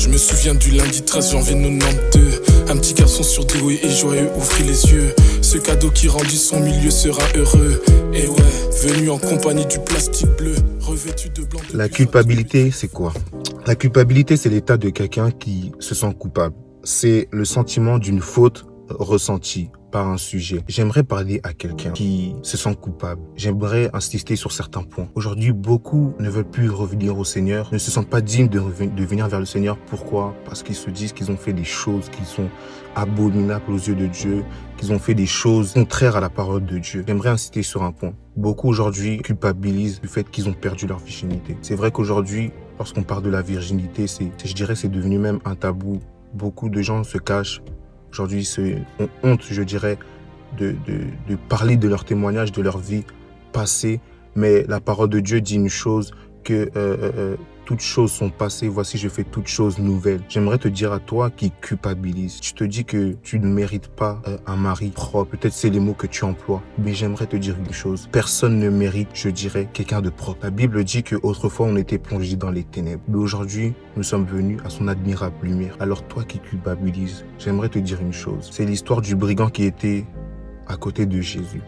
Je me souviens du lundi 13 janvier 92. Un petit garçon surdoué et joyeux ouvrit les yeux. Ce cadeau qui rendit son milieu sera heureux. Et ouais, venu en compagnie du plastique bleu, revêtu de blanc. La culpabilité, c'est quoi? La culpabilité, c'est l'état de quelqu'un qui se sent coupable. C'est le sentiment d'une faute ressentie par un sujet. J'aimerais parler à quelqu'un qui se sent coupable. J'aimerais insister sur certains points. Aujourd'hui, beaucoup ne veulent plus revenir au Seigneur, ne se sentent pas dignes de venir vers le Seigneur. Pourquoi? Parce qu'ils se disent qu'ils ont fait des choses qui sont abominables aux yeux de Dieu, qu'ils ont fait des choses contraires à la parole de Dieu. J'aimerais insister sur un point. Beaucoup aujourd'hui culpabilisent du fait qu'ils ont perdu leur virginité. C'est vrai qu'aujourd'hui, lorsqu'on parle de la virginité, je dirais, c'est devenu même un tabou. Beaucoup de gens se cachent. Aujourd'hui, ont honte, je dirais, de parler de leur témoignage, de leur vie passée. Mais la parole de Dieu dit une chose, que toutes choses sont passées. Voici, je fais toutes choses nouvelles. J'aimerais te dire à toi qui culpabilise. Tu te dis que tu ne mérites pas un mari propre. Peut-être c'est les mots que tu emploies. Mais j'aimerais te dire une chose. Personne ne mérite, je dirais, quelqu'un de propre. La Bible dit qu'autrefois, on était plongé dans les ténèbres. Mais aujourd'hui, nous sommes venus à son admirable lumière. Alors toi qui culpabilise, j'aimerais te dire une chose. C'est l'histoire du brigand qui était à côté de Jésus.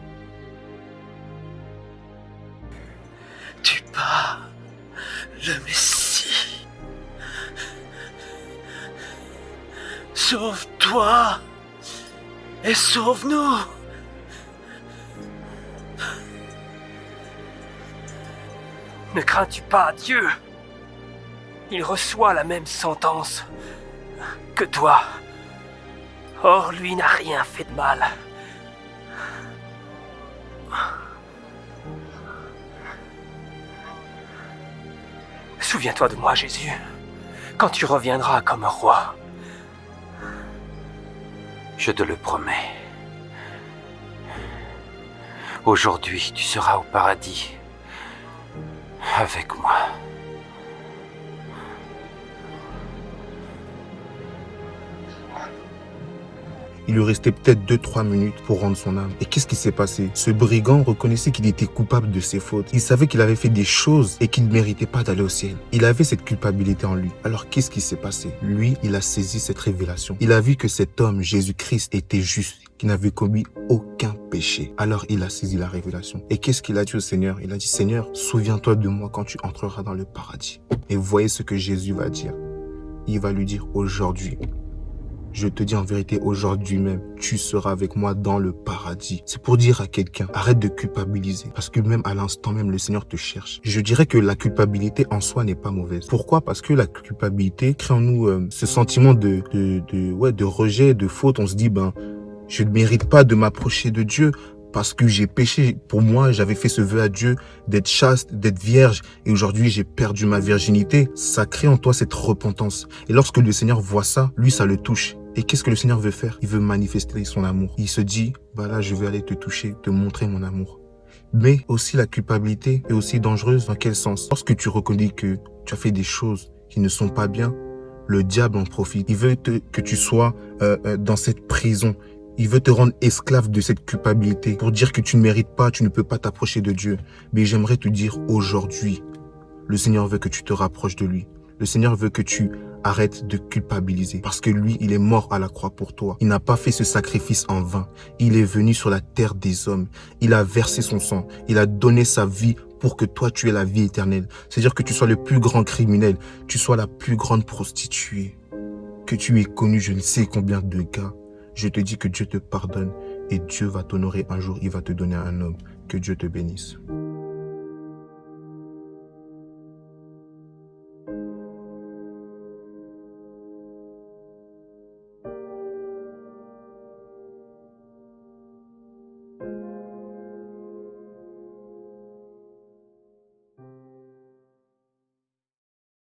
Tu pars, le Messie. Sauve-toi et sauve-nous. Ne crains-tu pas Dieu? Il reçoit la même sentence que toi. Or, lui n'a rien fait de mal. Souviens-toi de moi, Jésus, quand tu reviendras comme roi. Je te le promets. Aujourd'hui, tu seras au paradis avec moi. Il lui restait peut-être 2-3 minutes pour rendre son âme. Et qu'est-ce qui s'est passé? Ce brigand reconnaissait qu'il était coupable de ses fautes. Il savait qu'il avait fait des choses et qu'il ne méritait pas d'aller au ciel. Il avait cette culpabilité en lui. Alors qu'est-ce qui s'est passé? Lui, il a saisi cette révélation. Il a vu que cet homme, Jésus-Christ, était juste, qu'il n'avait commis aucun péché. Alors il a saisi la révélation. Et qu'est-ce qu'il a dit au Seigneur? Il a dit, Seigneur, souviens-toi de moi quand tu entreras dans le paradis. Et voyez ce que Jésus va dire. Il va lui dire aujourd'hui. Je te dis en vérité, aujourd'hui même, tu seras avec moi dans le paradis. C'est pour dire à quelqu'un, arrête de culpabiliser. Parce que même à l'instant même, le Seigneur te cherche. Je dirais que la culpabilité en soi n'est pas mauvaise. Pourquoi? Parce que la culpabilité crée en nous ce sentiment de rejet, de faute. On se dit, je ne mérite pas de m'approcher de Dieu. Parce que j'ai péché. Pour moi, j'avais fait ce vœu à Dieu d'être chaste, d'être vierge. Et aujourd'hui, j'ai perdu ma virginité. Ça crée en toi cette repentance. Et lorsque le Seigneur voit ça, lui, ça le touche. Et qu'est-ce que le Seigneur veut faire? Il veut manifester son amour. Il se dit, là, je vais aller te toucher, te montrer mon amour. Mais aussi la culpabilité est aussi dangereuse. Dans quel sens? Lorsque tu reconnais que tu as fait des choses qui ne sont pas bien, le diable en profite. Il veut que tu sois dans cette prison. Il veut te rendre esclave de cette culpabilité pour dire que tu ne mérites pas, tu ne peux pas t'approcher de Dieu. Mais j'aimerais te dire aujourd'hui, le Seigneur veut que tu te rapproches de lui. Le Seigneur veut que tu arrêtes de culpabiliser parce que lui, il est mort à la croix pour toi. Il n'a pas fait ce sacrifice en vain. Il est venu sur la terre des hommes. Il a versé son sang. Il a donné sa vie pour que toi, tu aies la vie éternelle. C'est-à-dire que tu sois le plus grand criminel, tu sois la plus grande prostituée, que tu aies connu je ne sais combien de gars. Je te dis que Dieu te pardonne et Dieu va t'honorer un jour. Il va te donner un homme. Que Dieu te bénisse.